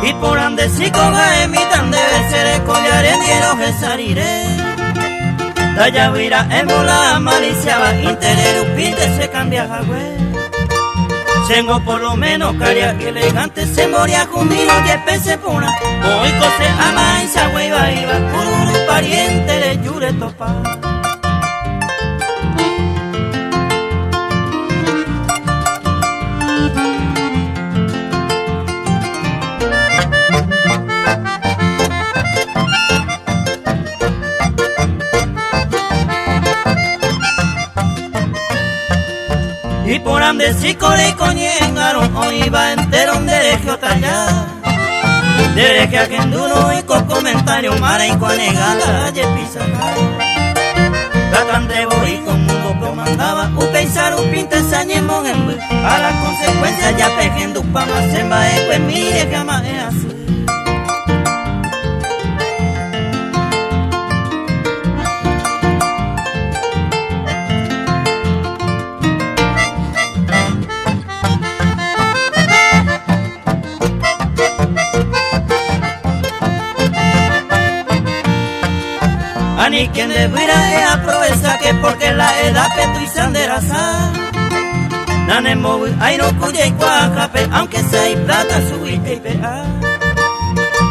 Y por ande si coja emitan debe ser el collar en hielo que saliré. Daya vira en bola maliciaba interés pinte se cambia jagüe. Tengo por lo menos caria elegante se moría conmigo y pese puna. Hoy cose ama y se hueva iba cururu pariente le yure topa. Y por ande si core coñengaron hoy va entero de derecho talla. Derecho a quien duro y con comentario mara y cuanegada ye pisar. Tratan de voy con mundo comandaba u pensar un pinte sañemos en a la consecuencia ya pejendo pa más en bae pues mire que ama es así. Ani quien debiera es aprovechar que porque la edad petu y sanderaza. Nane móvil, ay no cuya y cuajape, aunque sea y plata subite y pea.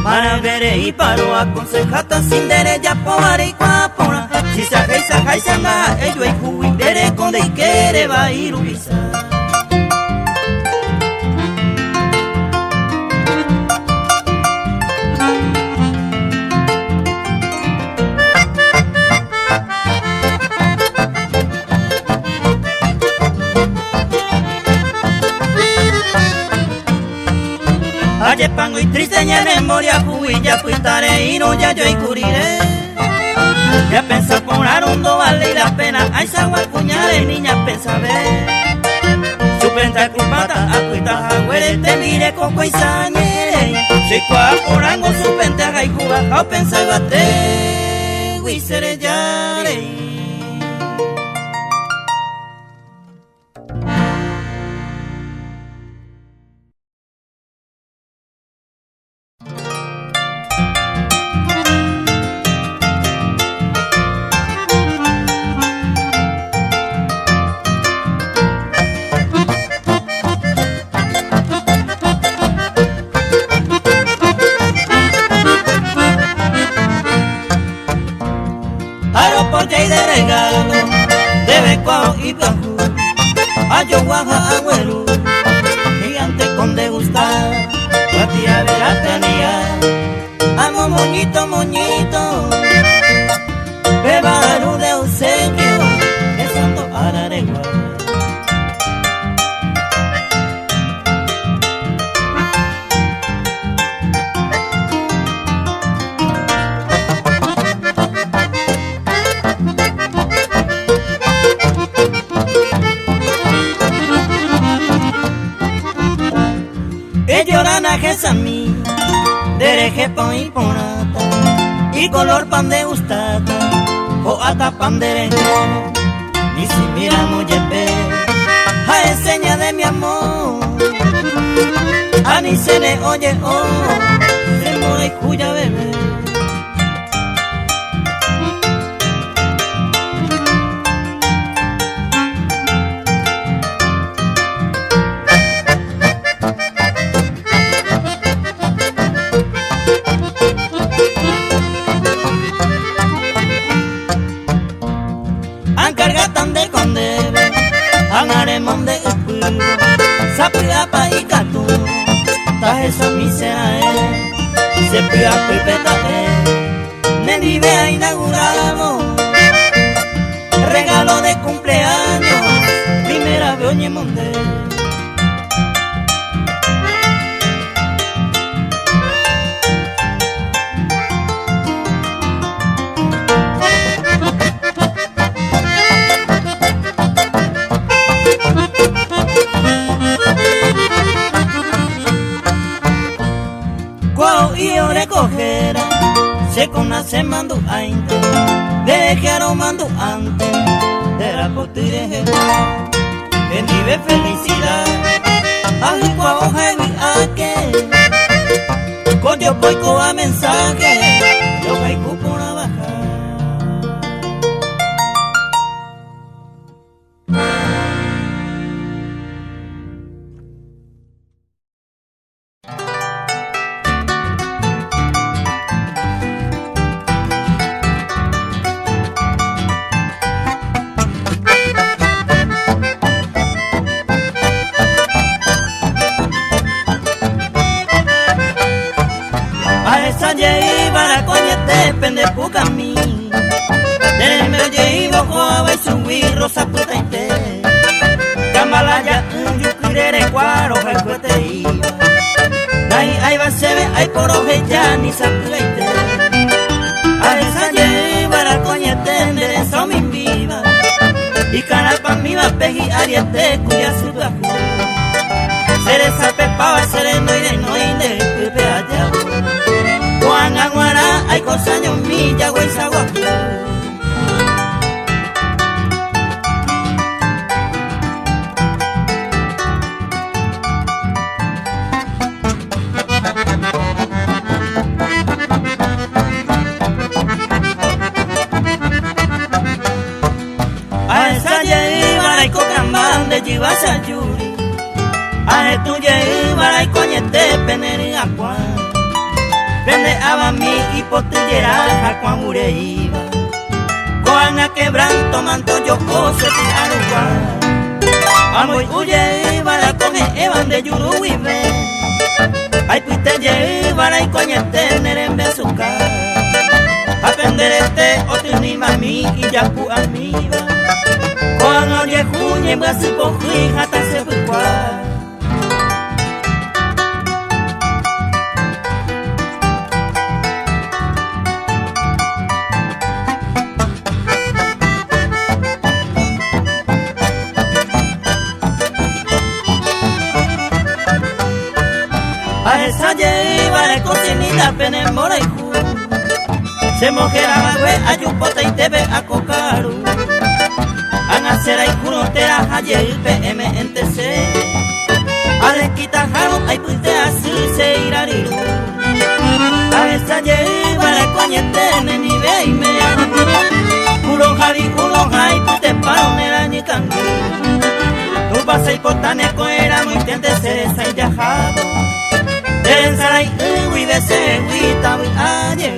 Para ver y paro aconsejata sin derecha pobre y cuapona. Si saca y sanga, ello y cuy, dere conde y quiere va a ir ubisa. Aye pango y triste en memoria ya fuitare y no ya yo y curiré. Ya pensa poner un do vale la pena, ay sagua cuñare niña pensa ver. Su penta culpata acuita agüere te mire coco y sañere. Si cua porango su penta y cuba o pensa bate guisere yare. Aeroporte y de regalo, de becuao y blanco, ayo guaja agüero, gigante con degustar, la tía verá tenía, amo moñito, moñito, bebaru de obsequio, que santo araregua. Llorana que es a mí, dereje pan y ponata, y color pan de gustata, o hasta pan de renglón, y si miramos yepe, a enseña de mi amor, a ni se le oye oh, se muere cuya bebé. Ancargatan de condebe, anaremon de espuro, sapiapa y catu, tajeso miserae, se piapo y petae, nenivea inauguramos, regalo de cumpleaños, primera vez oñe monte. Sekona se mando ainte, de que aromando ante, de la potire que vive felicidad, ajicua hoja y ake, coño poico a mensaje, yo caigo por la baja. Pende pukami Dene me oye bojo vai subir rosa puta inte Kamalaya yukirere kwaro hakwete iba Nai ai va sebe ai poroje ya ni sakuite Ai saye bara coñete nere so mi viva Y canapa mi va peji ariete cuya subaku Sere sape pava sere noide pepe allá Juan Aguara, hay cosas en mi yagüey saguacu. A esa lleva y cocamán de Chivasa Yuri. A esto lleva y coñete peneri acuán. Prende a mi hipotellera a cuan ureiva Coan a quebranto manto yo cose ti aruguá Amo y huye para come evan de yuru y ve Ay puite llevara y coñete nerembe azúcar Aprender este otro ni mami y ya pu amiba Coan oye juñe brasi poji hasta se bucuá A esa lleva de cocinita pene mora y ju Se mojera bagüe a yupota y tebe a cocaru A nacera y curotera a el PM en TC A desquita jaro ay puite a se irariru A esa lleva de coñete ni ve y me Ulo javi ulo jai pute paro nera ni cangu Tu pasa y potane coera muy tente ser esa y yajabo Sarai uwi bese wi tawi aje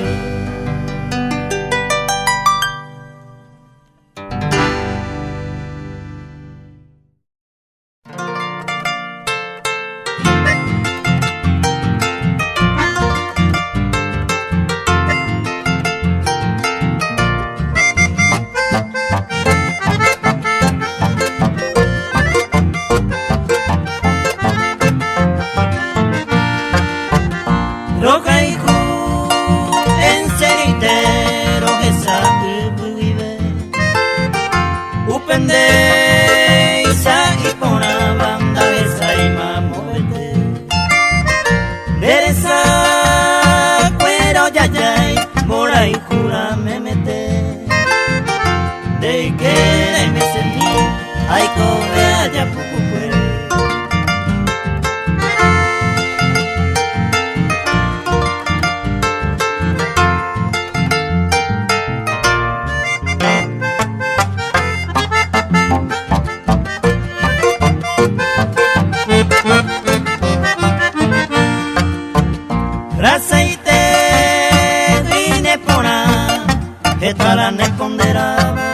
Roca y ju en seritero esa vive Upende isa y pona banda esa y mamovete Deresa cuero yayay mora y jura me mete De que me sentí ay corre allá pupu Aceite vine pona que tala ne ponderaba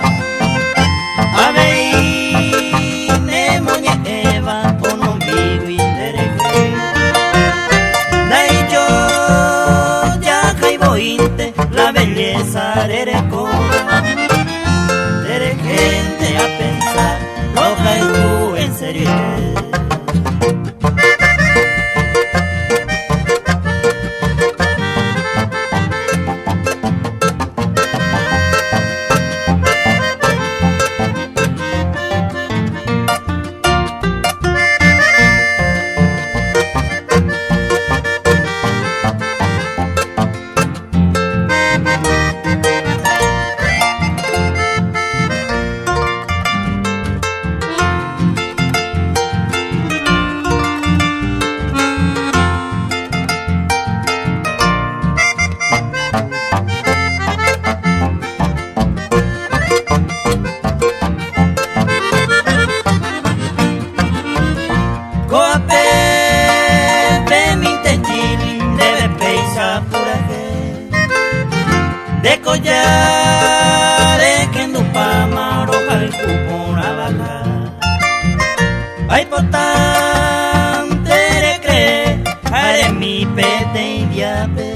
a vei ne moñe eva pono vivi dereke dai yo ya caibo inte la belleza dereko gente a pensar lo caigo en serio Hay potante de creer, haré mi pete y diape.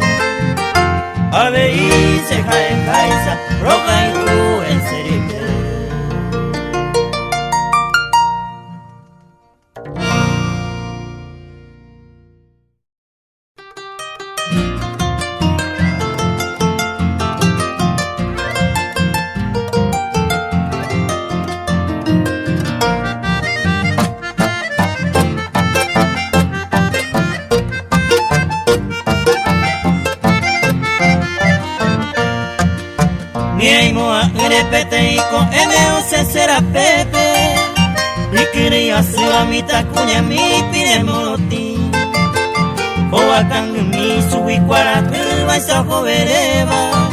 Ave y se jae jaisa, roca y ru en serique. Repete y con M.O.C. será Pepe. Y quería ser a mi tacuña, mi pide molotí. O a mi subí cuarata, va y sajo vereba.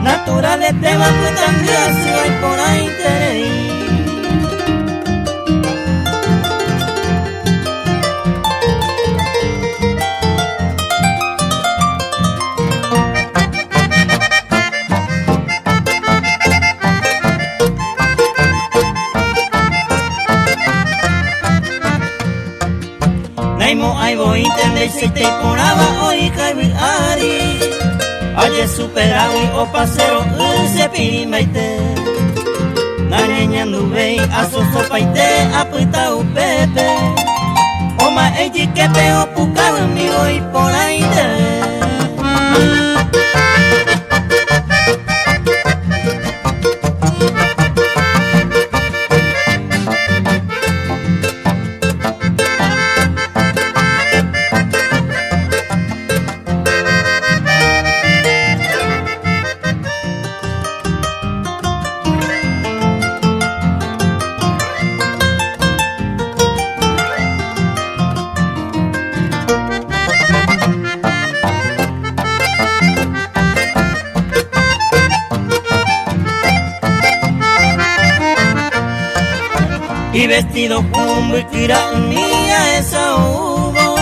Naturales te va pues tan gracia y por ahí te reí. Ay voy entender si te ponaba hoy cabi ari. Aye superado y o pasero se pirimaite. Naña nube a so sopaite apita u pepe. O ma eji que peo pucado mi hoy por ahí te. Y vestido como y kira mía esa hubo.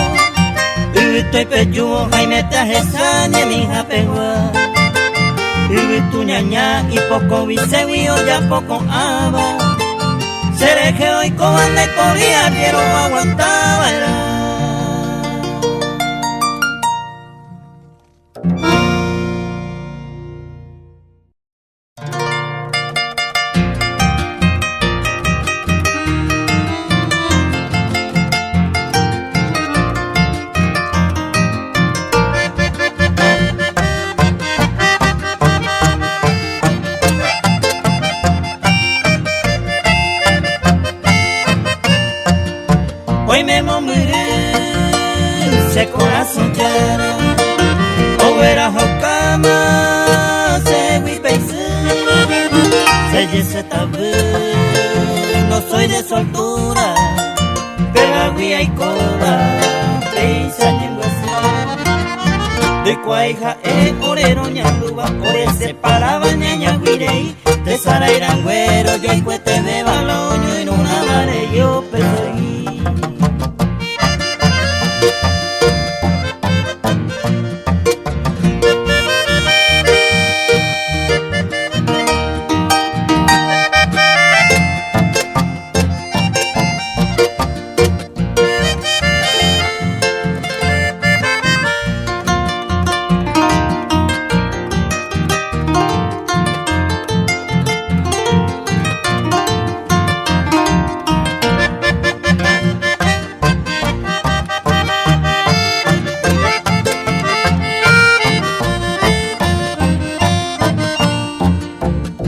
Estoy pechugo Jaime te ajesane mi japegua. Tu ñaña y poco viseo ya poco aba. Seré que hoy cobanda y corría quiero aguantaba. Hoy me moriré, ese corazón quiera. O verás o cama, se huipeise. Se yese tabú, no soy de su altura. Pero agüía y coba, peisa ñenguase. De cuaija orero ñanduba, por ese paraba ñaña guirei. De sara irangüero, yo y cuete de baloño en una mare yo perseguí.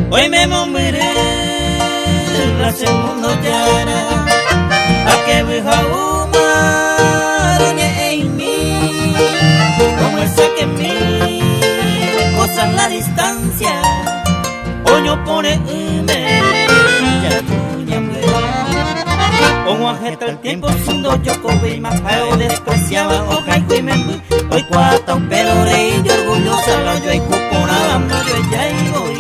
Hoy me moriré, la segunda llana, a que vieja humaroñe en mí, como esa que en mí, cosa en la distancia, oño pone ya tuya me. Como ageta el tiempo, siendo yo cobe y más feo despreciaba, o caigo y me hoy cuata un pelo rey y orgullosa, la yo y cuponada, no yo ya y voy.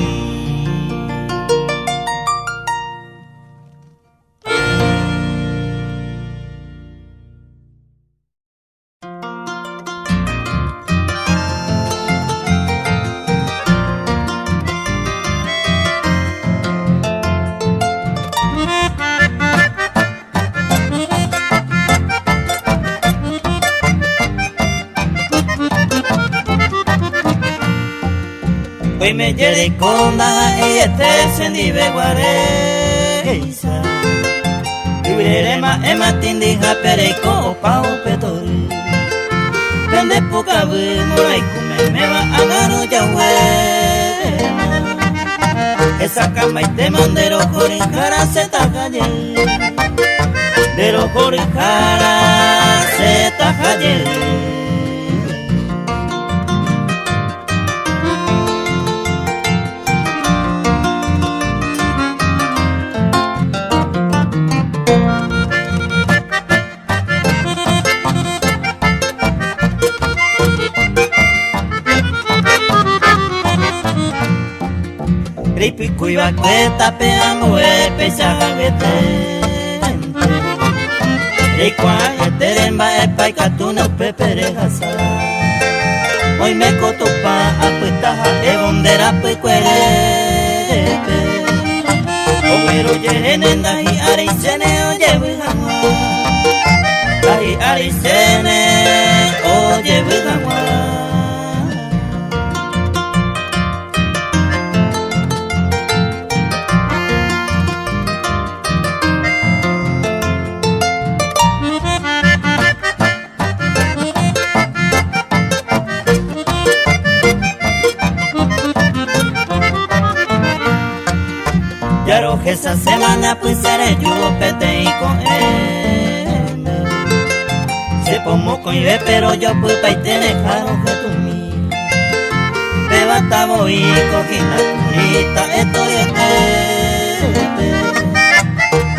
Hoy me lleve con la y este sendive guareisa. Vivirema tindija pereco pao petori. Pende poca vimura y come me va a gano ya huema. Esa cama y te mandero jorijara se tajaye. Dero jorijara se tajaye. Ripico iba cuesta peando pesa vete. Ricua eteremba epa y catuna peperejasa. Hoy me cotopa a puestaja e bondera pecuerepe. Omero yerenenda y aricene oye bujanwa. Ahi aricene oye bujanwa. Yaro que esa semana pues seré yo pete y con él. Se pongo con ibe pero yo pues pa y te dejaron que tú mí. Te basta voy cogí la curita estoy este.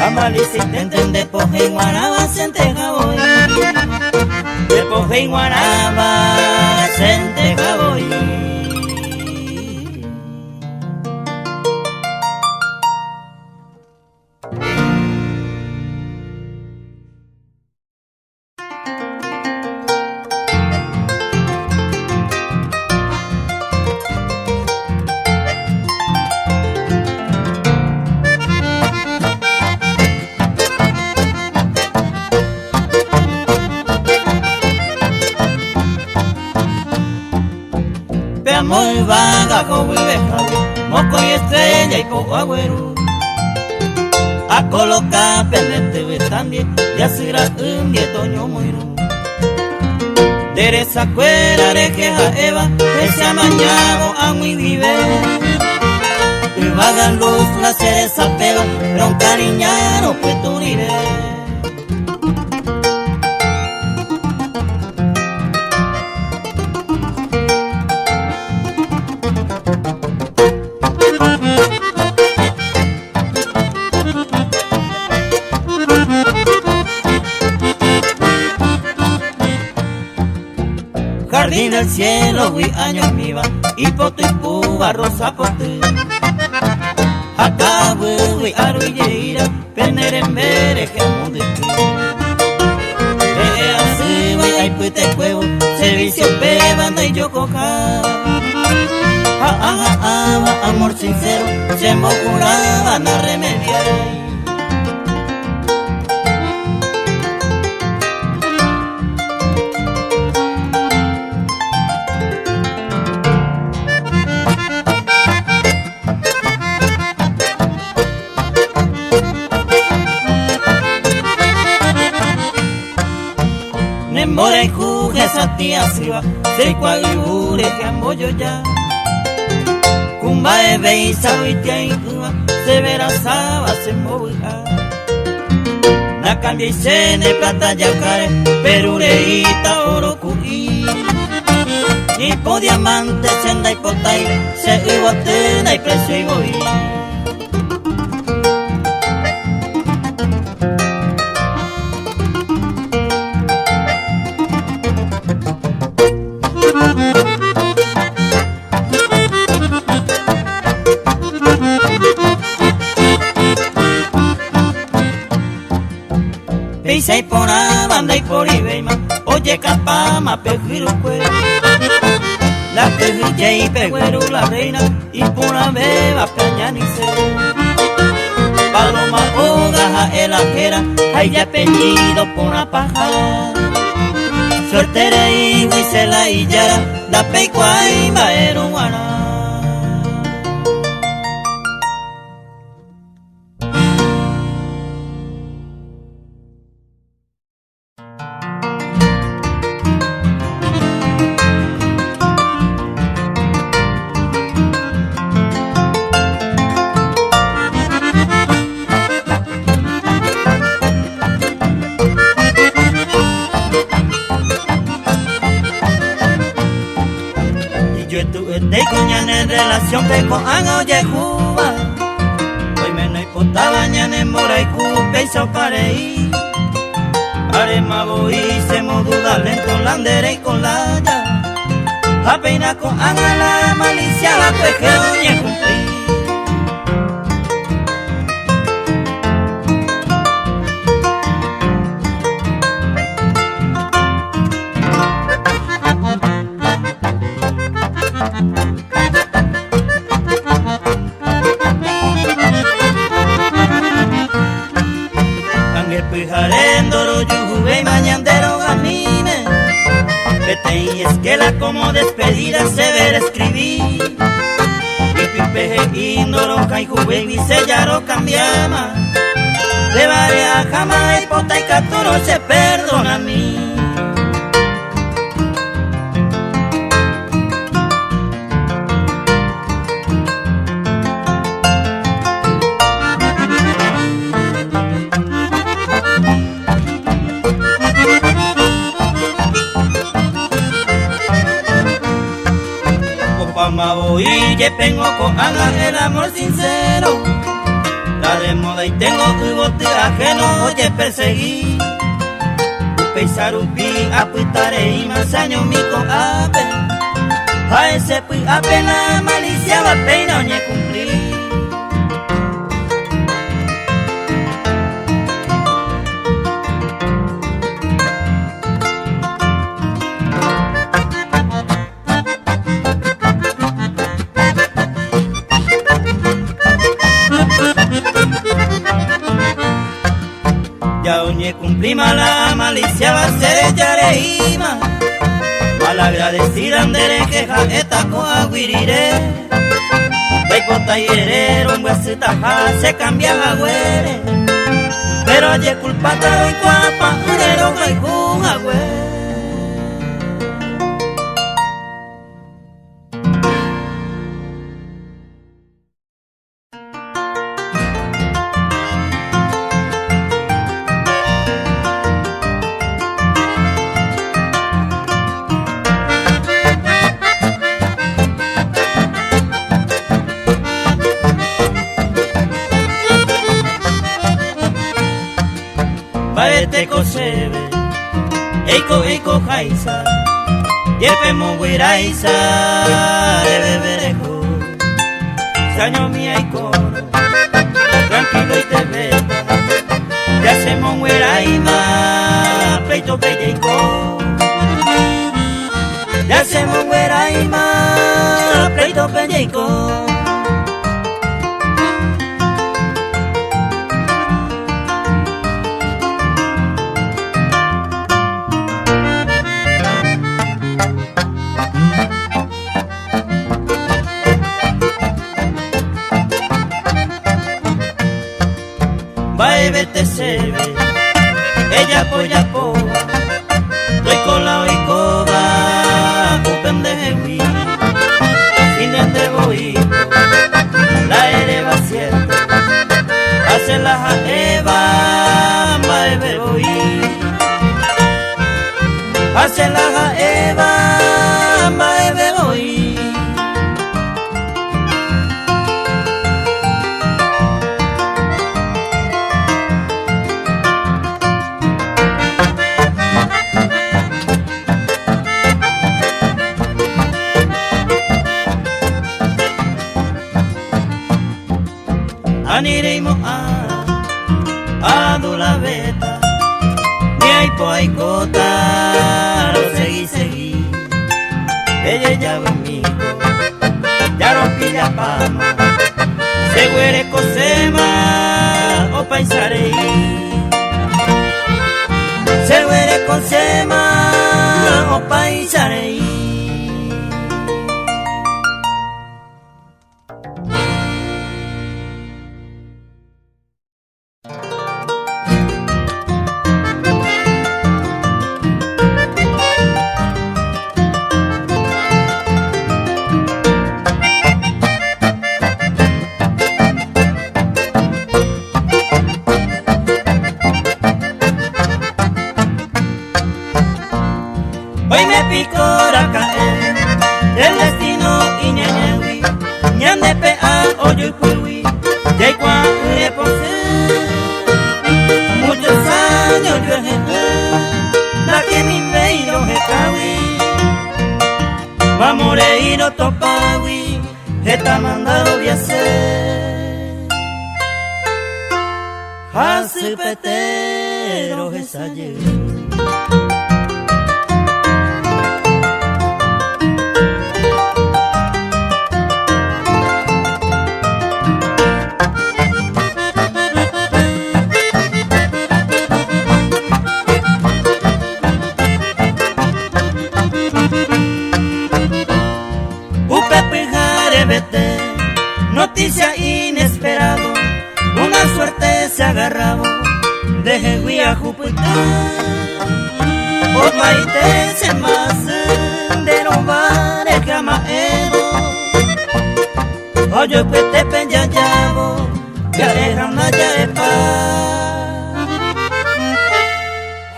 Amali si te entiende poje y guaraba se entrega voy. De poje y guaraba se entrega voy. Muy vaga como viveja, moco y estrella y poco agüero. A colocar pendiente bestandie, ya será un dietoño muero. Dereza cuera de queja eva, que se ha mañado a muy vive. Y vaga luz la cereza pega, pero un cariñano pues tu vive. Jardín del cielo, vi años miva, y poto y puba, rosa pote. Acá vi arruilleira, penere mere, que amo de ti. Así voy, ay puite cuevo, servicio bebanda y yo coja. Amor sincero, se me juraba no remediar. Mora y juge esa tía siva, se cuagure que amboyo ya. Cumba e beisa huitia y cuba, se verá saba se moja. La cambia y sene plata yacare, perureita oro cuí. Y po diamante senda y potay, se iguatena y precio y voy. Pisa y por la banda y por Ibeima, oye capama pejiru cuero. La pejilla y peguero la reina, y por la beba peñanice. Paloma hogaja el ajera, hay ya apellido por la paja. Suertere y huisela y yara, la peicua y maero guana. relación te con anga oye Cuba. Hoy me no importa mañana en mora y cupe y so parei. Are mago y se moduda lento landere y con la ya. A peina con anga la malicia la pues que oye cumplir. Pijarendoro, yujuve y mañandero gamine. Vete y es que la como despedida se verá escribir. Y pipeje indoro, caijuve y sellaro cambiama. De varia jama y pota y caturo se perdona a mí. Y ye pengo con anga el amor sincero. La de moda y tengo que bote ajeno, oye perseguir. Peisarupi apuitare y más años mi con ape. A ese pues apenas malicia va pena oye cumplir. Ya oñe cumplí mala malicia va a ser yareima. Malagradecida andere queja esta coaguirire. Baipota y herero en huesita se cambia agüere. Pero oye culpata y cuapa unero caijun agüere. Baete kosebe, eiko jaisa, yepe monguiraisa, beberejo, saño mi eikoro, tranquilo y te veta, ya se monguiraima, pleito pelleiko, ya se monguiraima, pleito pelleiko. Vete se ve, ella apoya poba, doy con la oicoba, open de jewi, sin de boito, la ereba cierta, hace la jaeva, maebe boí, hace la jaeva, maebe boí. Aniremo a la veta, ni hay poicota, lo seguí, ella ya conmigo, ya rompí la pama, se huere cosema, o paisarei, se huere cosema, o paisarei. Hoy me picó la caer el destino y ñañagüí. oye fui, ya cuando posé, muchos años yo la que mi veiro he cawi, vamos a ir a topawi, está mandado de hacer, hace petero esa noticia inesperado, una suerte se agarraba de Jehuía Júpiter. Por maite se más de robar el camaero. Oye, pues te peñayabo, ya dejan allá de paz.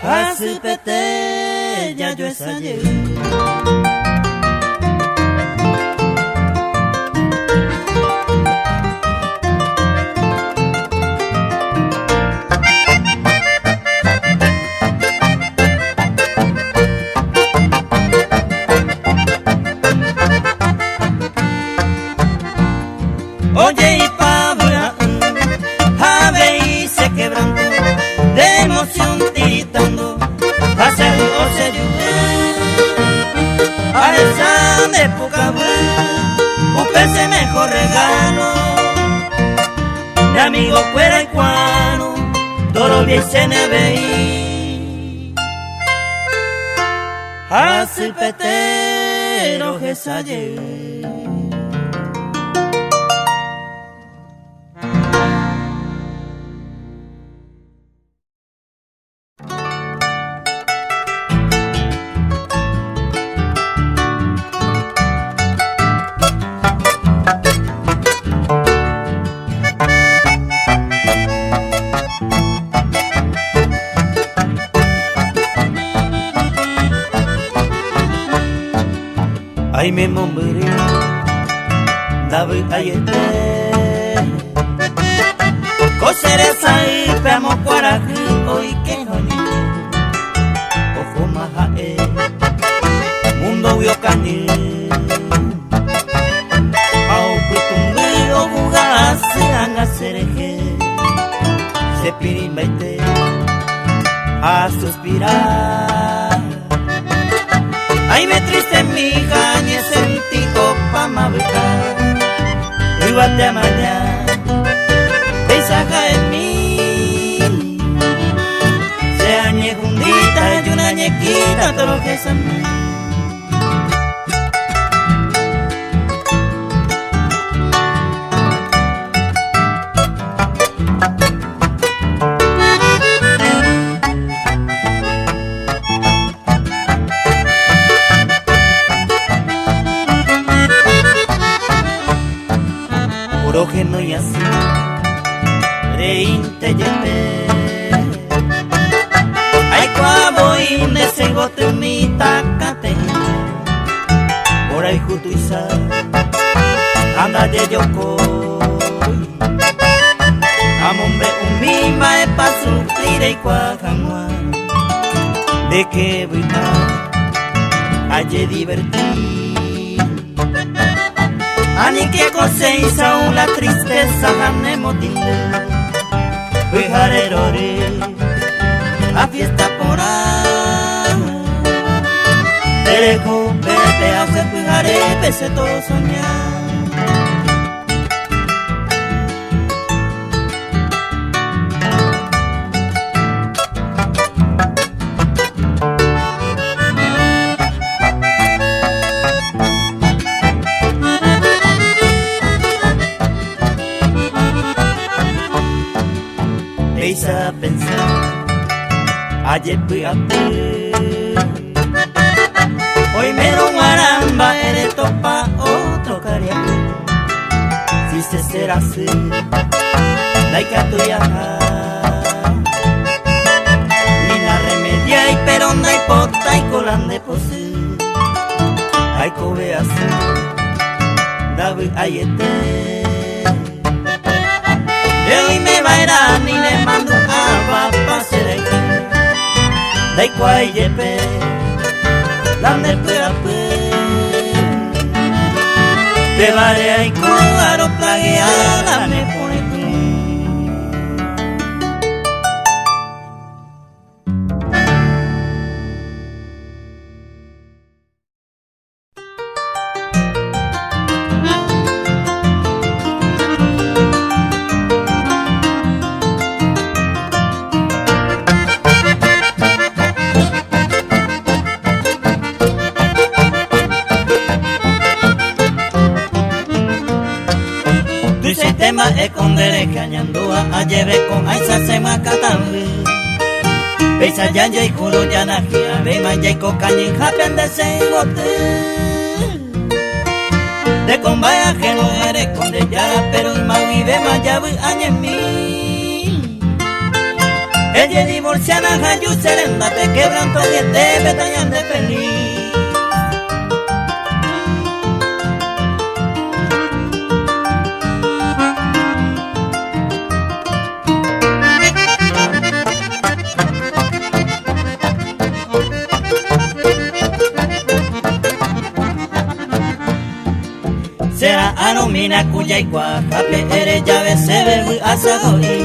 Así pete, ya yo es ayer. Oye y Pablo, ave y se quebrantó, de emoción tiritando, hace o se llueve, a esa de poca búsquese mejor regalo, de amigo fuera y cuano, todo bien se ne veí, hace el petero que se ay me moriré, David ayete, coseré sai pemo cuaraji hoy que hoy, ojo mahae, mundo vio cani, au kutumbi o bugase anga sereje, se pirimbaite a suspirar. Ay, me triste mi gañe sentí copa mabeca, ríbate a mañana, peisaja en mí, se añe jundita y una ñequita, todo lo que es a mí. Que no y así reinte lleve ay cuabo y nesegote mi tacate por ahí jutuiza anda de yoko amombre un mima es pa sufrir y cuajanua de que vida ayer divertir. Ani que coseisa una tristeza ganemotinde, vijarerore, a fiesta por ahí. Derecho, bebe, hace vijare, pese todo soñar. A pensar, ayer fui a ver, hoy me un aramba, eres topa otro cariaco, si se será así, laica tuya, ni la remedia y pero no hay pota y colan de pose, hay cobe así, David ayete. y me va a ir a ni le mando a papá sereki. Dai kwai yepe, lande pera pe. Te vare ai kuaro plagueada me pone tú. Tema escondere cañandúa a lleve con aisa se macatawe. Pesa yanja y kuro yanakia, ve manja y cocañi japen de sengote. De combaya que no eres conde yara, pero y maui ve mayawi añemi. Ella divorciana hayu serenda te quebranto y te betañan de feliz. Será anomina cuya y cuacape eres llave se ve asadori.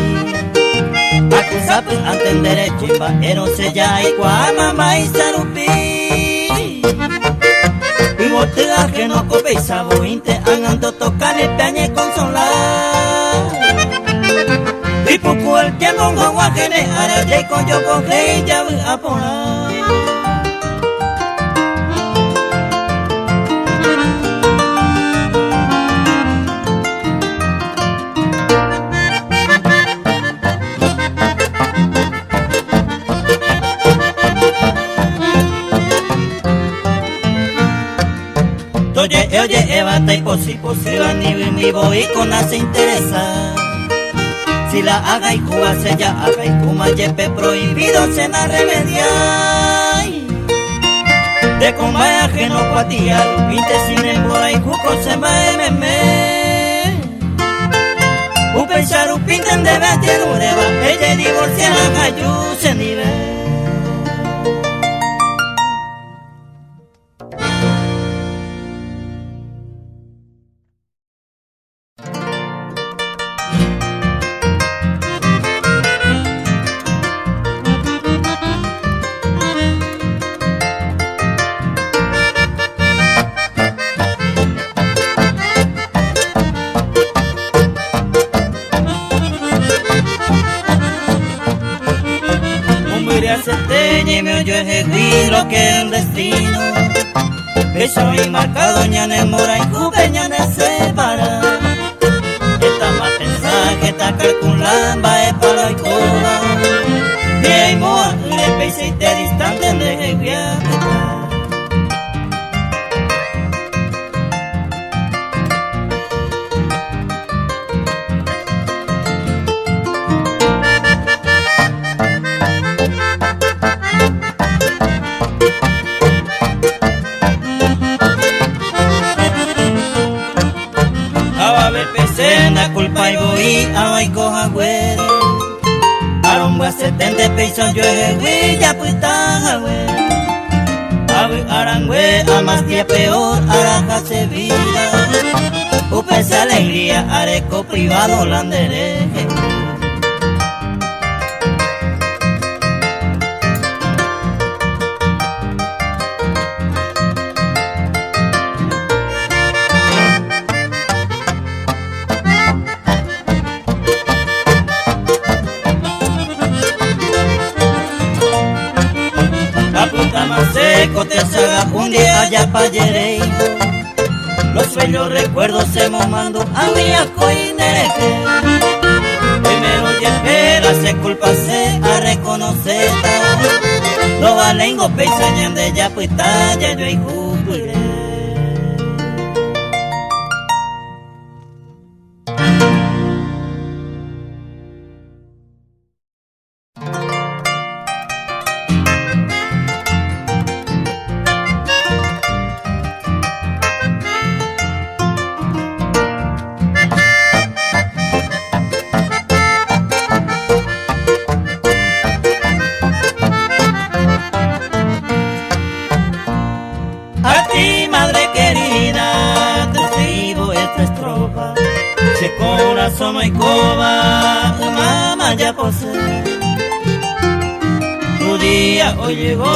Acusape antendere chimba ero se ya y cuamama y sarupi. Y botea que no cope y sabo inte angando tocar el peñe consolar. Y poco el que mongo guajene ara de con yo coge y llave a poner. Oye, Eva, está posible, ni voy con la se interesa. Si la haga y cuba se ya haga y kuma yepe prohibido se la remedia. De combaya que no patía, pinte sin embora y cuco se va meme. Un pensar un pinten de vestir ureba, ella divorcia la cayu se nivel. Y me oyó ese lo que el destino. Que soy marcado ñane mora y cupe ñane separa. Esta más pensada que está calculando es para el coba. Y hay moa le pese y te distante de viaje. La culpa y voy a hoy coja güey. Aromba 70 pesos yo es ya pues está güey. Arangüe a más día peor araja se vida. Upesa alegría areco privado landereje. Te saga un día allá pa' Yerey. Los bellos recuerdos se momando a mi acoinereje. Primero espera se culpa se a reconocer. No valengo peisañan de ya pues talla yo y jupire. coba, mamá ya posee. Tu día hoy llegó,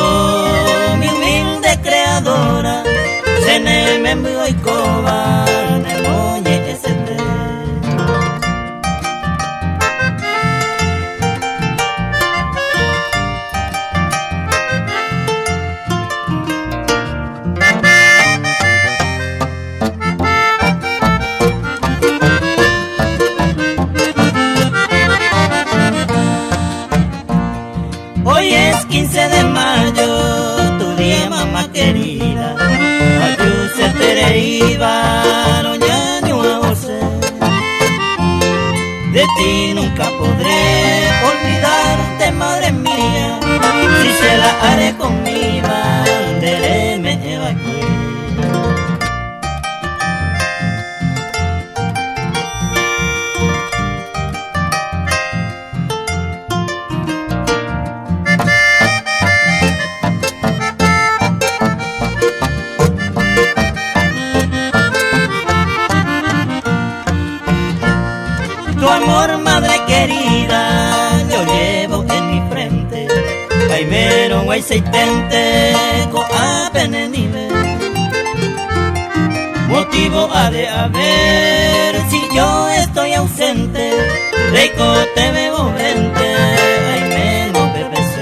mi humilde creadora, se me envió y coba, ne moñe ese te. Hoy es 15 de mayo, tu día mamá querida, ayu se te iba, ñaño a José. De ti nunca podré olvidarte, madre mía, si se la haré conmigo, de me evacué. Tu amor, madre querida, yo llevo en mi frente. Primero, guay seitente, co apenenive. Motivo ha de haber si yo estoy ausente. Rico te bebo vente, ay menos PPC.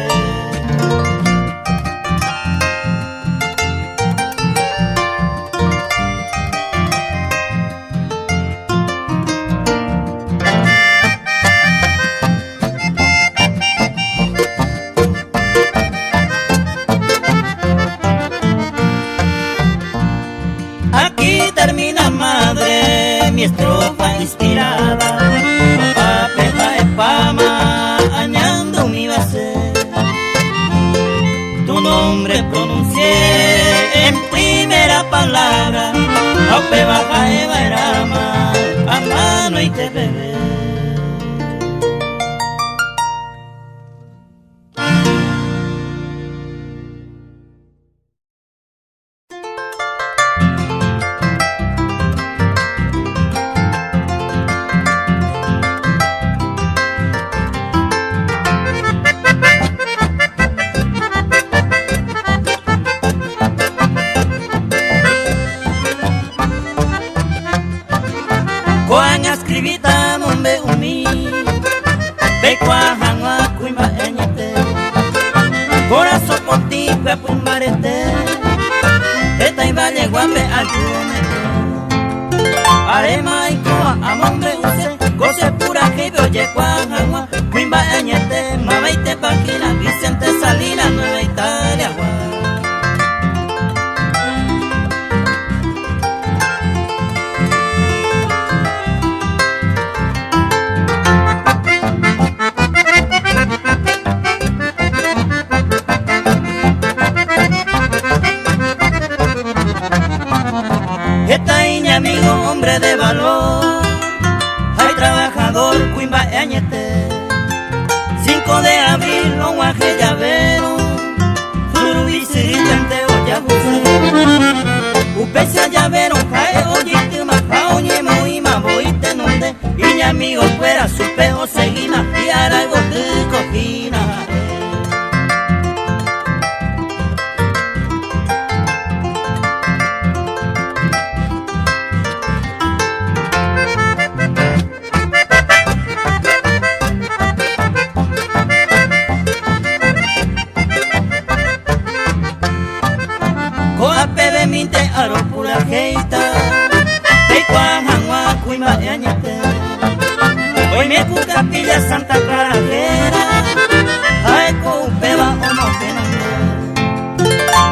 Aquí termina, madre, mi estrofa inspirada. Papá, pepa, espama, añando mi base. Tu nombre pronuncié en primera palabra. Aupe, baja, eva, erama, a mano y te bebé. Escribita mombe umi, ve cuajangua cuimba eñete, corazón por ti fue pumbarete, esta iba guape ayúdame. Arema y coa a mombe use, goce pura que veo ye cuajangua, cuimba eñete, mabaite página, Vicente Salinas, Nueva Italia, esta iña amigo, hombre de valor, hay trabajador, cuimba añete. 5 de abril, no guaje llavero, surubisirinte o yabuse. Upesa llavero, jae oye ma, oye moima, boite nonde, iña amigo fuera, supe o seguina, y ara y bote cocina. Minte aro pura geita, te cuajangua cuima añete. Hoy me cuca pilla Santa Carajera, ay cupeba o no tenande.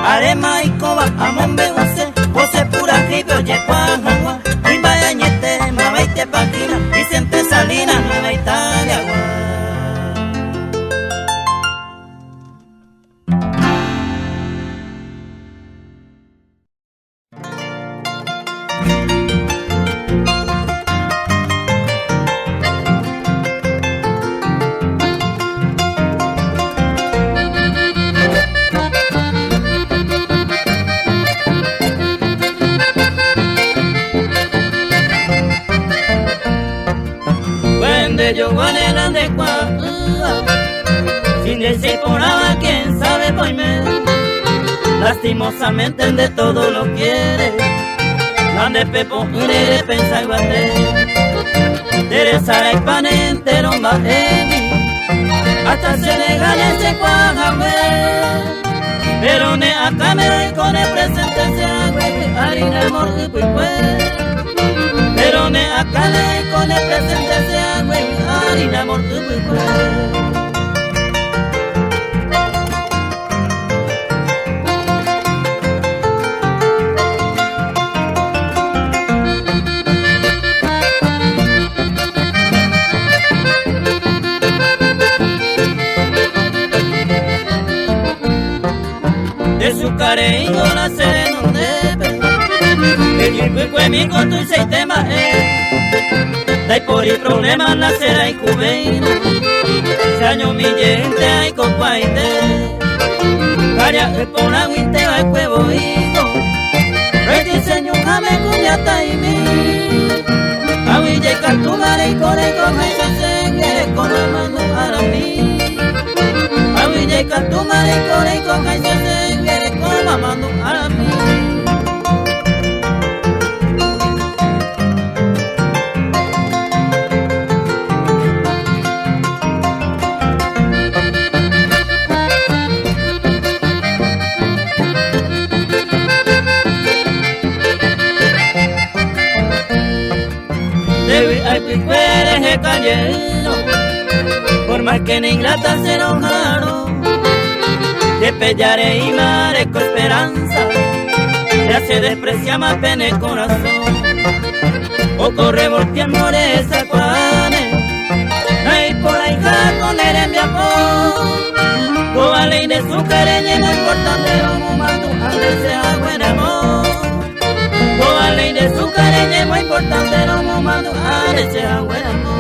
Arema y coba a mombe use, pose pura geita, oye cuajangua, cuima añete, mabaite página, Vicente Salinas, Nueva Italia. yo guanela de cuá, sin decir por nada, quién sabe, pues lastimosamente de todo lo quiere. Donde pepo iré pensa y bate, Teresa y panente no va hasta Senegal ese cuajawe. Pero ne acá me con el presente se agüe, harina amor y puicue. Pero ne acá me con el presente se agüe, harina amor y puicue. De su cariño nace en un debe, que yo fue mi con tu sistema dai por el problema nacerá y cubeno, se año mi gente hay con guaite, calla que por la guinte va el huevo hijo, rediseño jame cuñata y mi, aguille cartumare y con ese senge con la mano para mí, aguille cartumare y con ese senge con la mano para mí. Hay picueres de callero, por más que en ingrata se enojaron, de pellaré y marezco esperanza, ya se desprecia más pena el corazón, o corre volteando esa cuane, ay por ahí con eres mi amor, toda ley de su cariño muy importante, como mando a desear buen amor. Toda ley de su cariño es muy importante, no me mando a desear buen amor.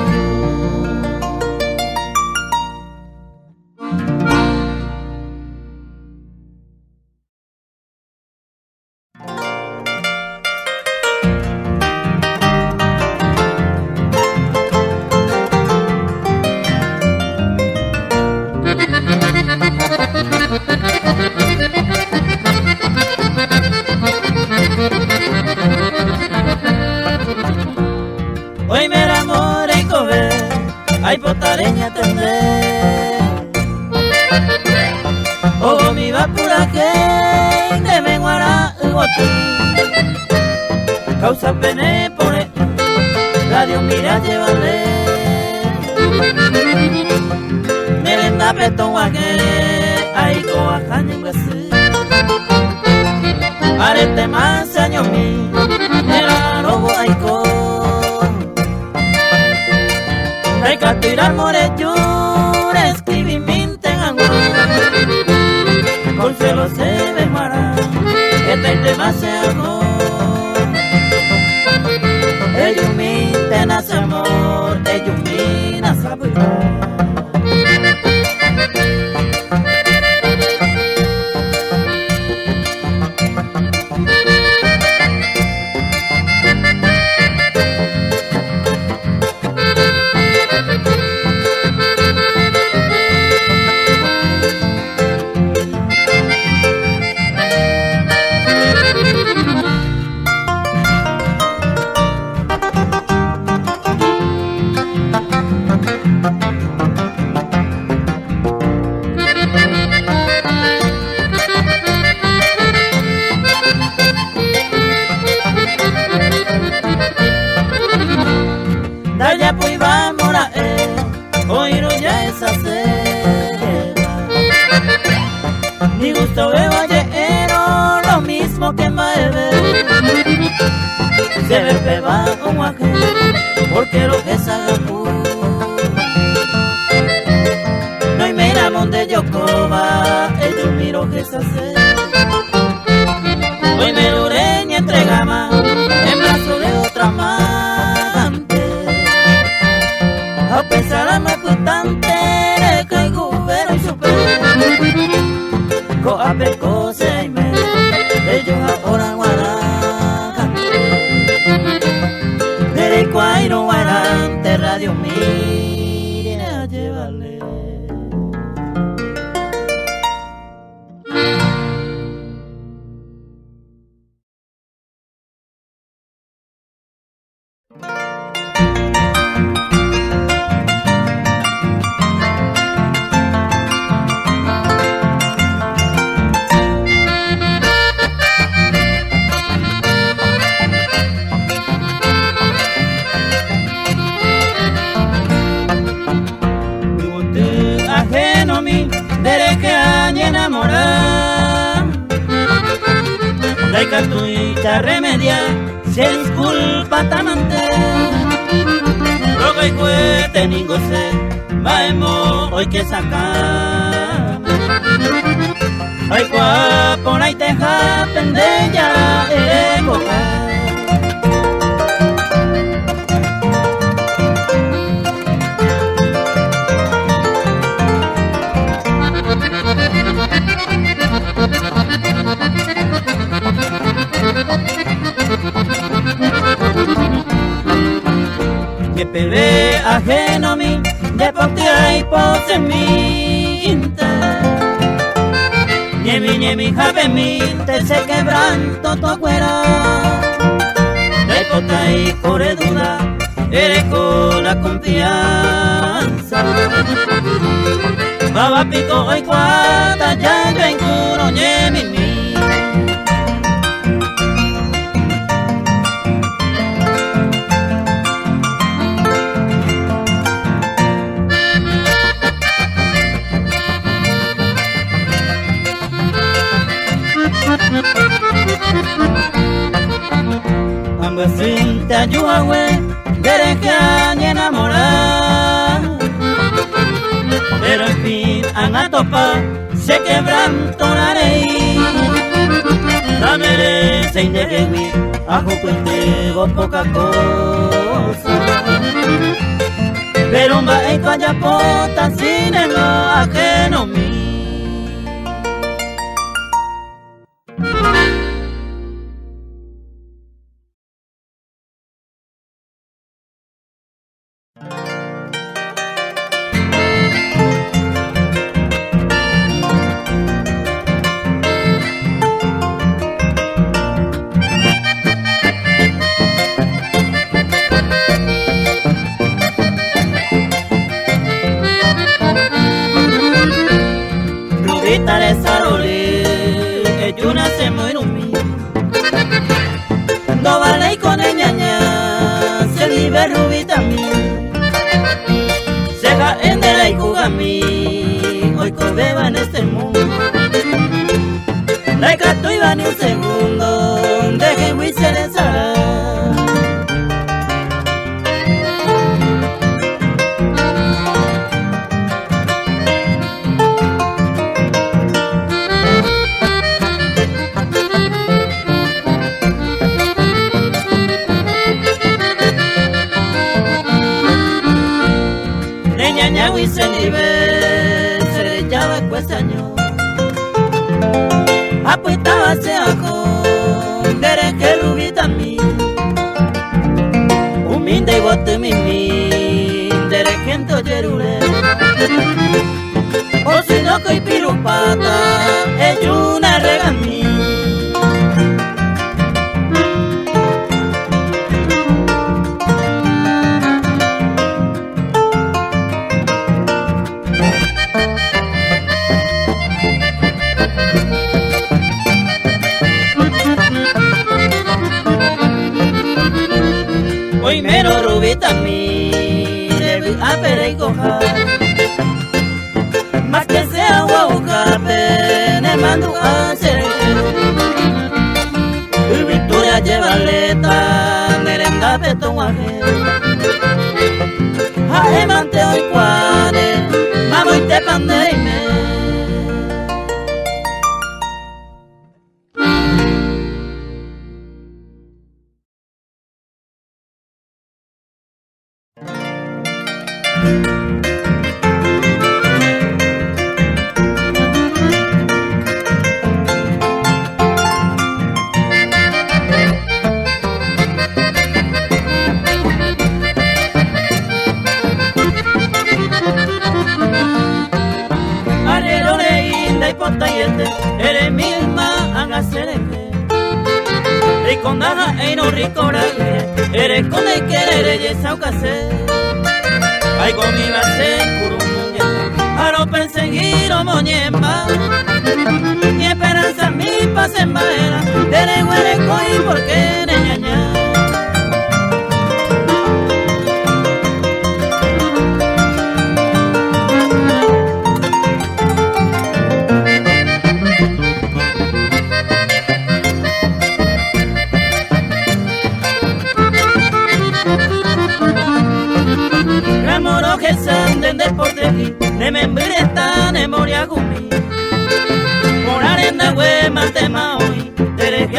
Hoy me enamoré y coger, ay potareña tendré. Oh, mi va pura que de me guará causa pene pone, radio mira llevaré. Me venda petón guaquere, ay coajaña en Brasil. Arete más años mi, me la robo ay co. Hay que tirar morellur, escribir minte en agua. Con celo se ve mara, este tema se hago. Ellos minte nace amor, ellos mi nace amor. Daya pues vamos a hoy no ya es hacer. Ni gusto veo ayer, lo mismo que maebe. Se ve peba como aquel, porque lo que saga no hay mira donde yo coba, ellos miro que se hace. Hoy me duré y entregama en brazo de otra amante. A pesar de más constante, caigo pero y super. Coa pecose y me, ellos ahora guardan. Derecho a ir guarante, radio mío. tuita remedia, se disculpa tamante. Roga y cuete ningo se, maemo hoy que sacar. Ay cua por ahí teja pendeya ecoja. Que pebe ajeno a mí, de potea y pose mi inter. Niemi jave mi, te se quebranto tu cuera. De potea y corre duda, eres con la confianza. Baba pico hoy cuata, ya yo encuro niemi mi. Ambos sin te ayuda, güey, quieres que añe enamorar. Pero en fin, han a topar, se quebranto la ley. La merece y de que vi, ajo cuentego poca cosa. Pero un baeco allá pota, sin el ajeno mío. Tare sarole, ella se muere un mí. No vale con el ñaña, se vive rubita mí. Se va en el y juega mí, hoy cobeba en este mundo. La gato iba ni un segundo, deje que se deshará. Y se nivel, se le echaba cuesta año. Apuestaba se ajo, querés que rubita mí. Humilde y bote mi, dere quento yerule. O si no coi pirupata, es una regamí. Hoy mero rubita mi, debe haber y coja. Más que sea guaucape, ne mando a hacer. Y Victoria lleva letra, merenda petonguaje. Jae mante hoy cuare, mamo y te pandeime. Eres misma angasereke Ricondaja e no ricorale Eres con el querer y esa ocasión Ay con mi base curumuña Aro perseguir o moñema Mi esperanza mi paz en madera Eres huereco y por qué ñaña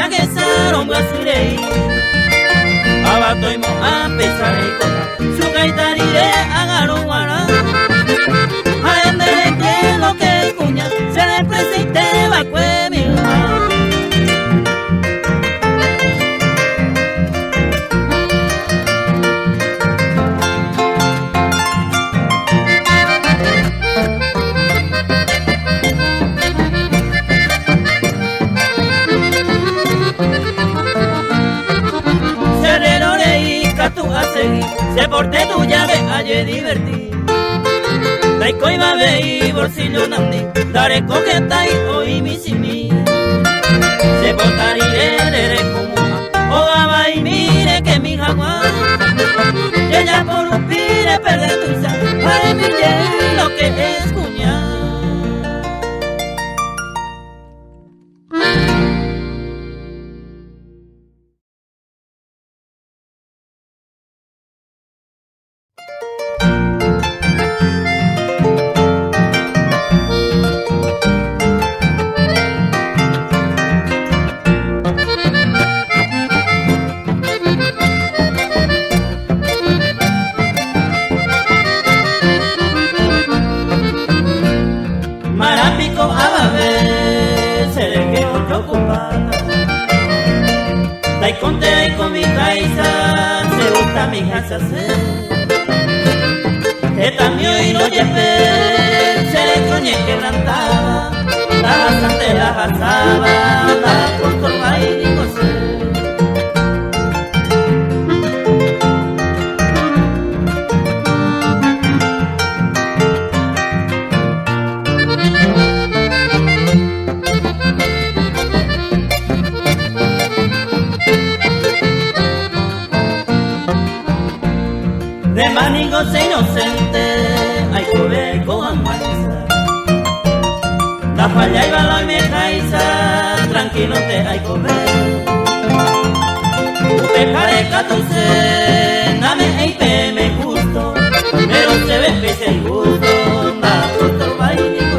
Sagesaron guasirei Abatoimo a pesarei Su gaitarire agaruara Aendere que lo que escuña Se le presente bacue mi Se porte tu llave aye divertí Daiko iba y bolsillo nandi Daré coqueta y hoy mi simi Se portariré como Oaba y mire que mi jagua Y ella por un pire perde tu isa Para mi lo que es cuñar De manigo se inocente, hay que con maliza. La falla y bala y me caisa, tranquilo te hay que ver. Pejaré 14, dame eite me gusto, pero se ve que se gusto, nada por va y digo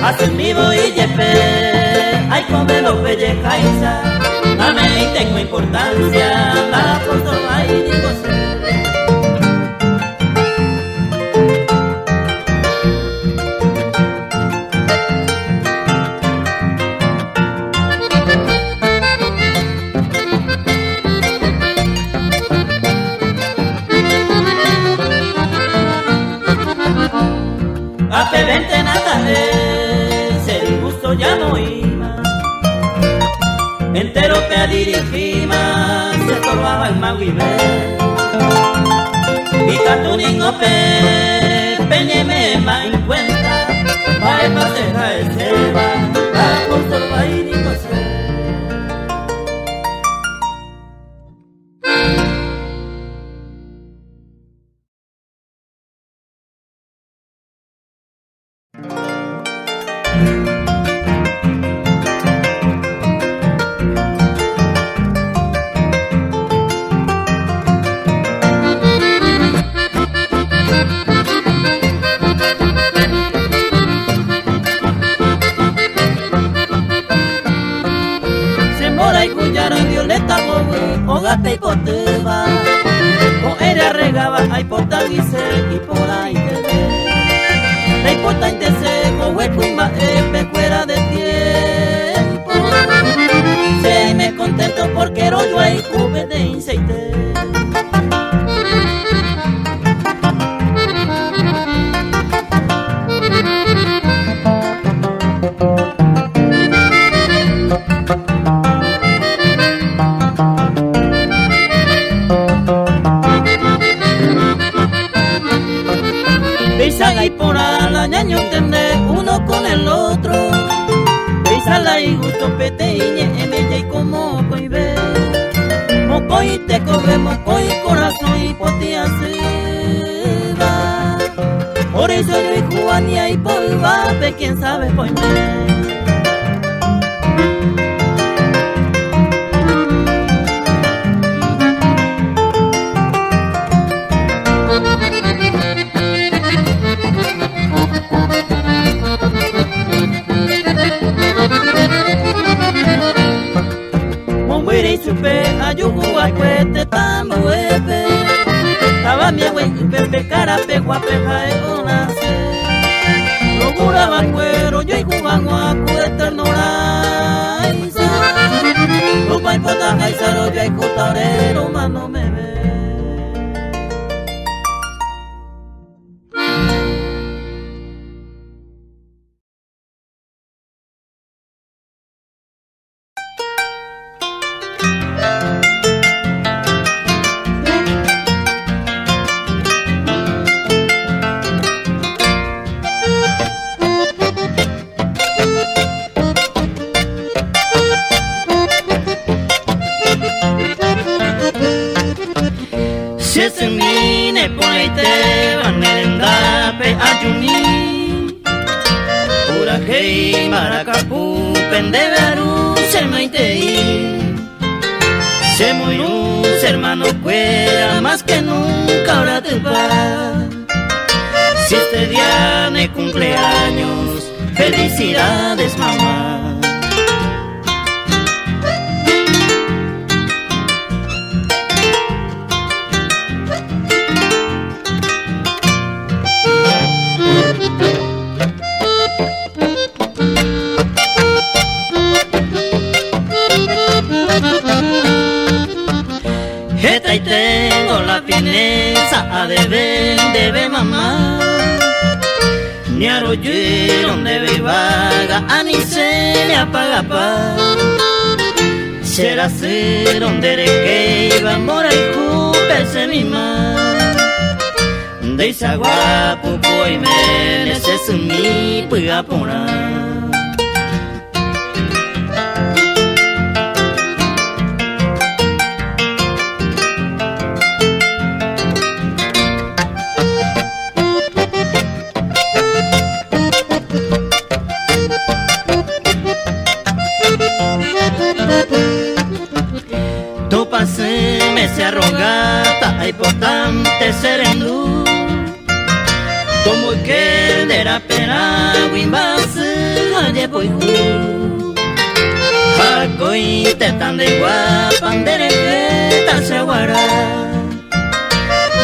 Hacen vivo y yepe, hay come los pellejaisa, dame y tengo importancia, la foto va y digo Hace 20 natas se disgusto ya no iba entero que dirigima se torbaba el mago y ver y catuningo peñeme más en cuenta va a pasar a ese va a contorba y digo Ogate y poteba, con ella regaba, hay portaguise y por ahí te ve. La importante se hueco y más fuera de tiempo. Se me contento porque rollo hay cube de inseite. Y por la ñaño entender uno con el otro. Bésala y gusto peteñe moco y te coge moco y corazón y por ti se va. Por eso yo y Juania y por vape, quién sabe por mí. Chupe ayugu acuete tambuepe taba mi agüe y pepe carape guapeja e onase locura bancuero yo y jugango acuete noraisa lupa y pota jaisaro yo y cutaurero mano me ve. Maracapu, pendeveru, ser maitei. Se muy luz, hermano, fuera más que nunca, ahora te va. Si este día de cumpleaños, felicidades, mamá. Y tengo la fineza de ver mamá. Ni arroyo debe vaga, a ni se le apaga pa. Será ser donde que iba mora y cúpese mi ma. De esa guapo y me necesito mi puga pura. Me se arrogata, es importante ser en luz. Como que de la pena, wimbase, aye voy ju. Jaco y te tan de guapan, de repeta se aguara.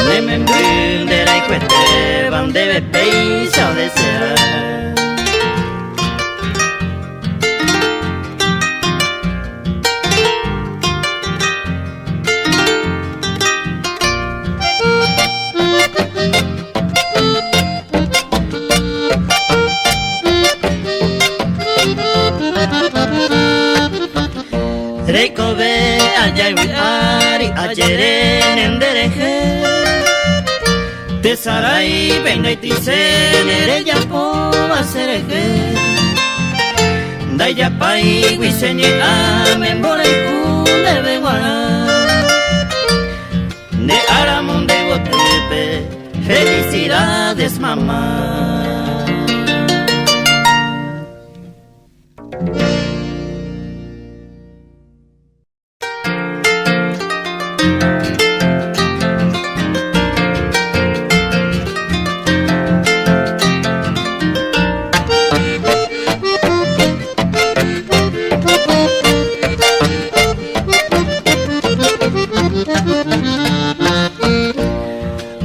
Ne me de la cueste, van de bepeisa o de ser. Recobe allá y ari ayer en dereje te sarai venga y tisen ella po va sereje da ya pai guiseñe amen bore ku debe guara de aramón de botepe felicidades mamá.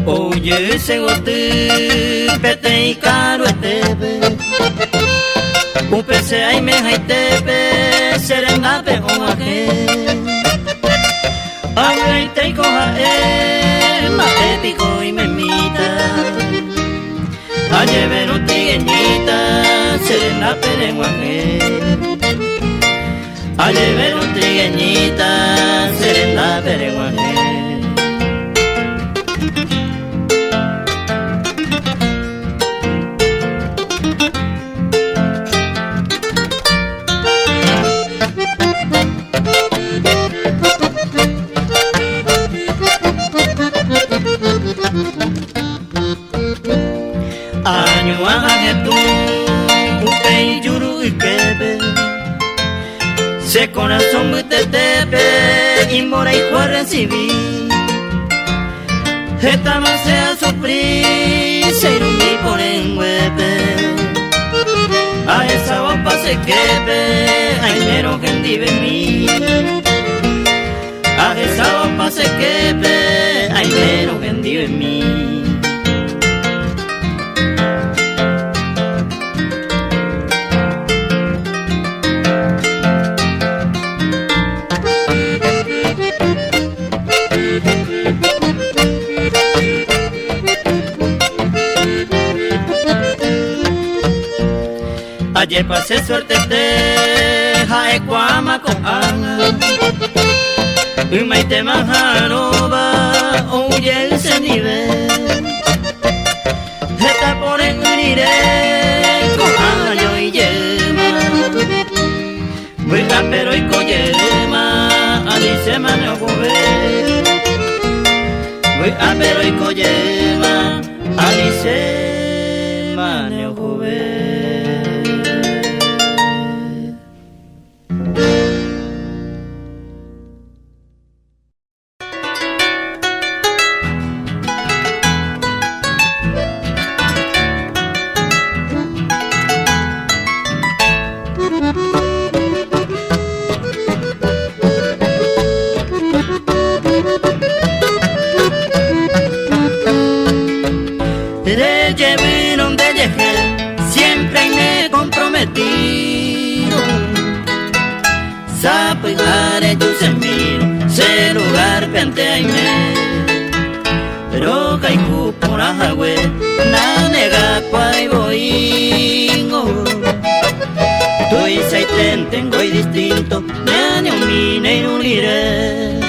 Oye ese gote pete y caro etebe un pese ay me jaitepe serengape o aje ay te coja mate pico y me mita ay ver un tigueñita serengape lenguaje ay ver un tigueñita serengape lenguaje. Se corazón muy tetepe y mora y fue recibir. Esta no sea sufrir, se irumí por en huepe. A esa bomba se quepe, ay mero que endive mí. A esa bomba se quepe, ay mero que endive mí. Ayer pasé suerte de jaecuama con ana y maite majaroba oye ese nivel está por en uniré con año y yema muy pero y coyema alice mano joven muy pero y coyema alice mano joven. De llevar donde llegué, siempre me comprometí. Sapigare tu semir, se lugar pente aime. Pero caicu por ajagüe, na nega cuay boingo. Tu y saiten tengo y distinto, me un mine y uniré.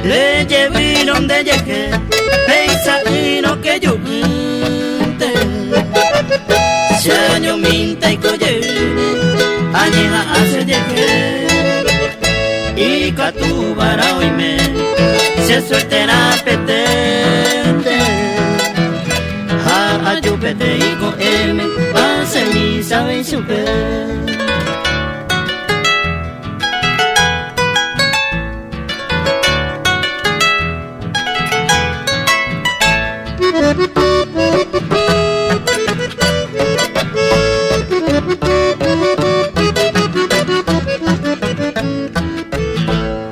Le llevé donde llegué, peisa y no que yo te. Se año minta y coye, añeja hace llegué. Y catubara hoy me, se sueltera petente. Ha yo pete y con M, hace mi sabe y super.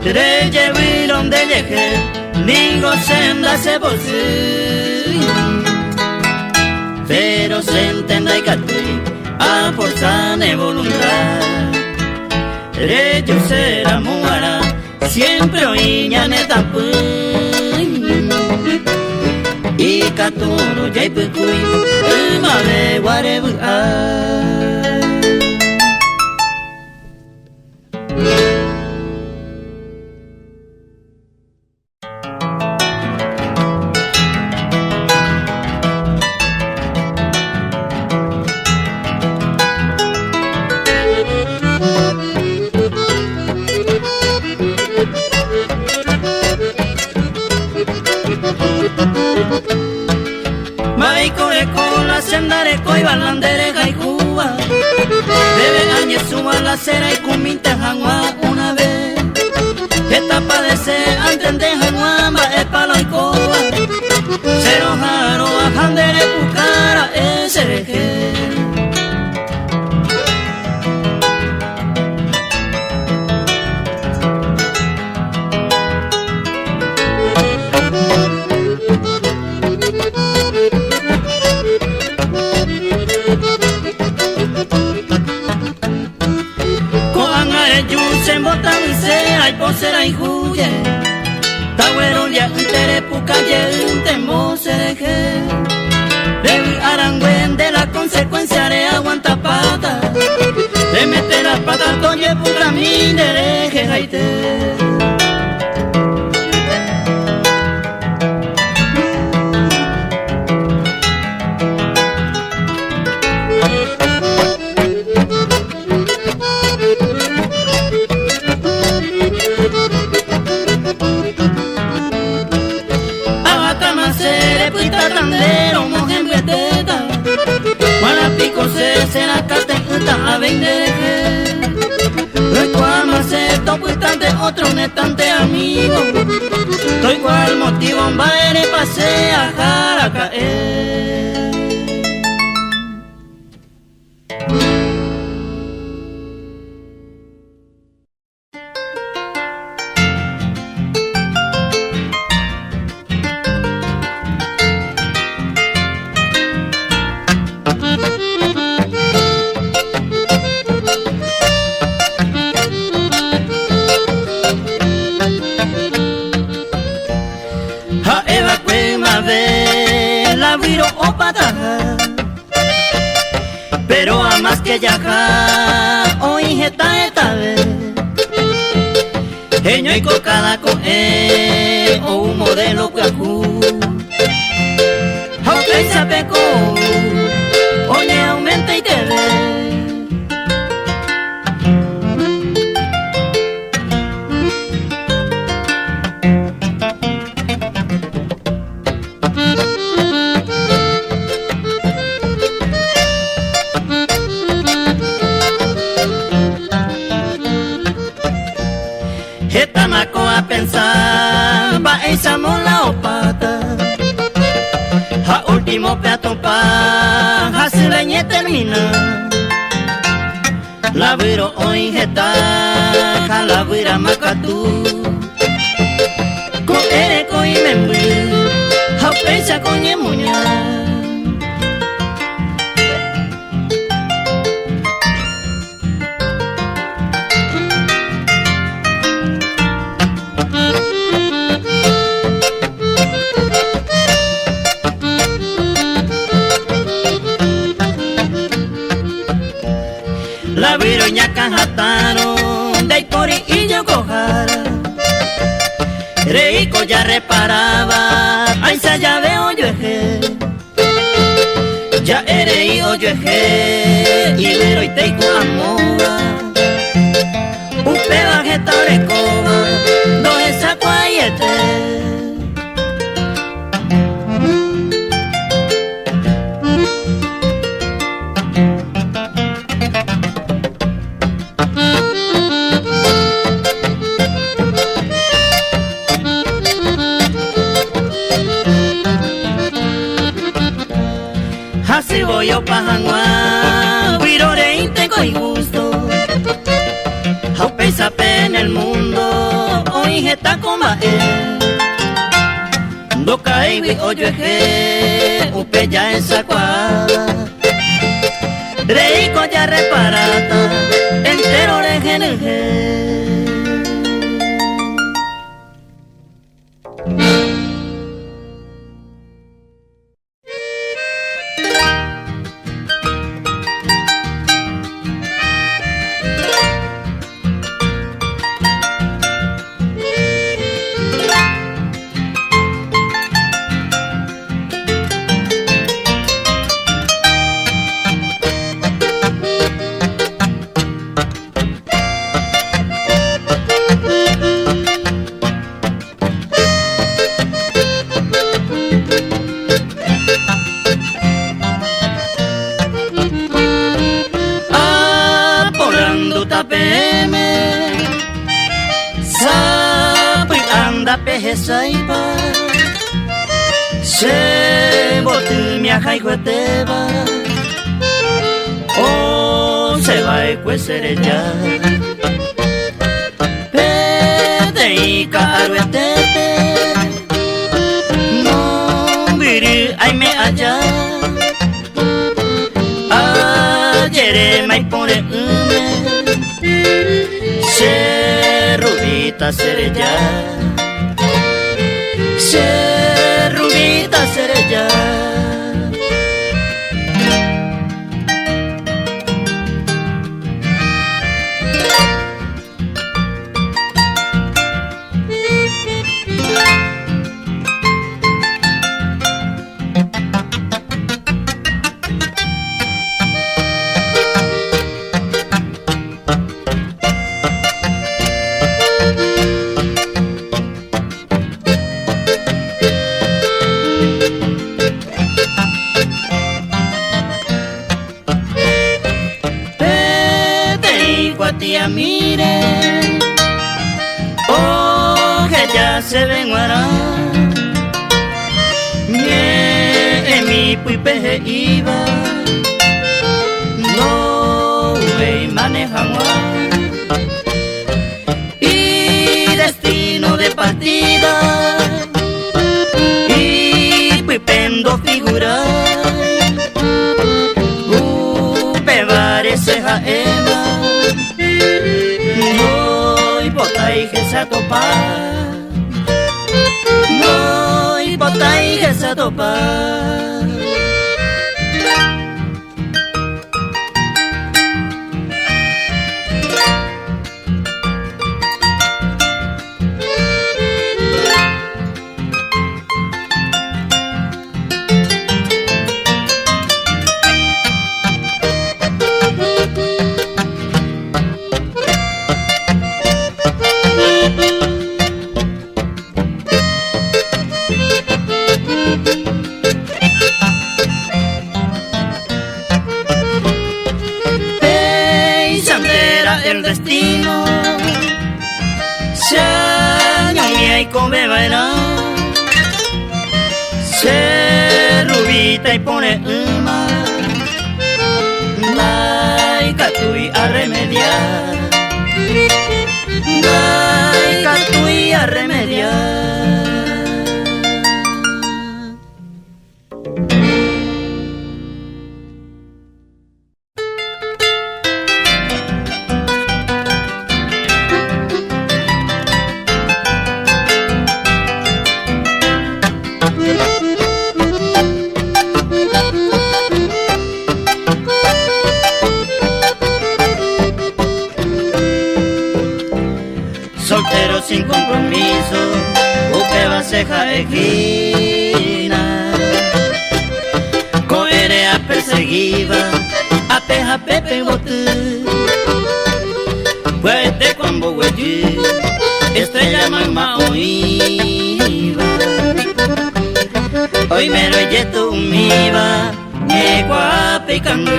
Le llevé donde llegué, ningo senda se bolsí. Pero se entienda y catui, a fuerza de voluntad. Derecho será muara, siempre oíña neta pui. Y caturo ya y pecui, el mame guarebu Sendare koi balandere gai Cuba Debe añe suba la cera y cuminte jangua una vez Esta padece antes de jangua va el palo y coba Cero jaro a jandere pucara ese reje Ay, posera y juye, tawero ya entere pucaye, un temo se deje. Debi arangüen de la consecuencia de aguanta pata. Le mete la pata, toye puca mi dereje, jaite. cual motivo va a pasea a caer. Pero a más que ya hoy jeta esta vez Eño y cocada con o un modelo que acu aunque se peco oye aumenta y te ve. Etamaco a pensar, va esa mola o pata. A último peatón pa, a si leñe termina. La viro hoy jeta, a la vira macatú. Con ereco y membri, a pecha con yemuña. La viroña cajataron de Ipori y yo cojara. Reico ya reparaba, ay sa ya veo yo eje. Ya erei o yo eje, y vero y teico amoa. Upe bajeta orecoba, do esa cuayete. Así voy yo pa' Janguá, virore y tengo y gusto. Aupe sape en el mundo, hoy jeta coma do caibi oyo eje, upe ya esa cuadra. Reico ya reparata, entero regeneré. Peje saiba, se botu mi aja y jueteba, o se va y cuesere ya. Pede y caruetete, no viri ay me allá. Ayer me pone se rubita seré ya. Se rubita seré ya. Tía mire, oh ella se venguará. Nie mi puipe iba, no me manejan y destino de partida y puipendo figura. Parece a Emma, no y que se topa, no y que se topa. El destino se añoña y come vaina, se rubita y pone uma, laica tú y a remediar, laica tú y a remediar. Soltero sin compromiso, usted va a ceja esquina. Coere a perseguida, a peja pepe bote. Pues de cuando huellí, estrella mamá oíba. Hoy me lo yeto miva, me guapicando.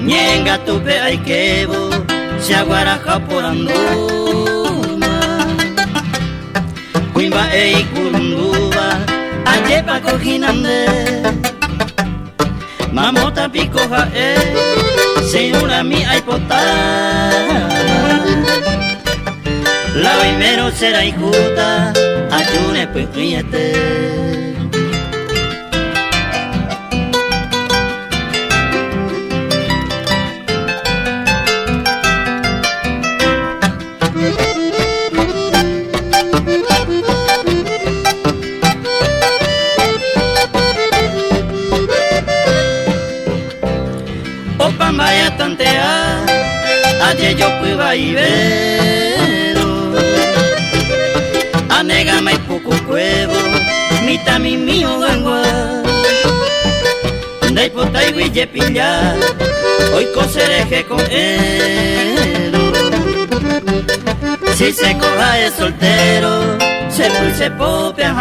Ñenga tupe ay quebo, se aguaraja por anduma. Cuimba e curunduba, ayepa cojinande. Mamota picoja se una mi ay potaba. La primero será hijuta, ayune pues ríete. Opa vaya tantea, ayer yo puiba y vero. Anégame poco cuevo, mita mi mío gangua. De pota y guille pilla, hoy cosereje con él. Si se coja es soltero, se pulse popia.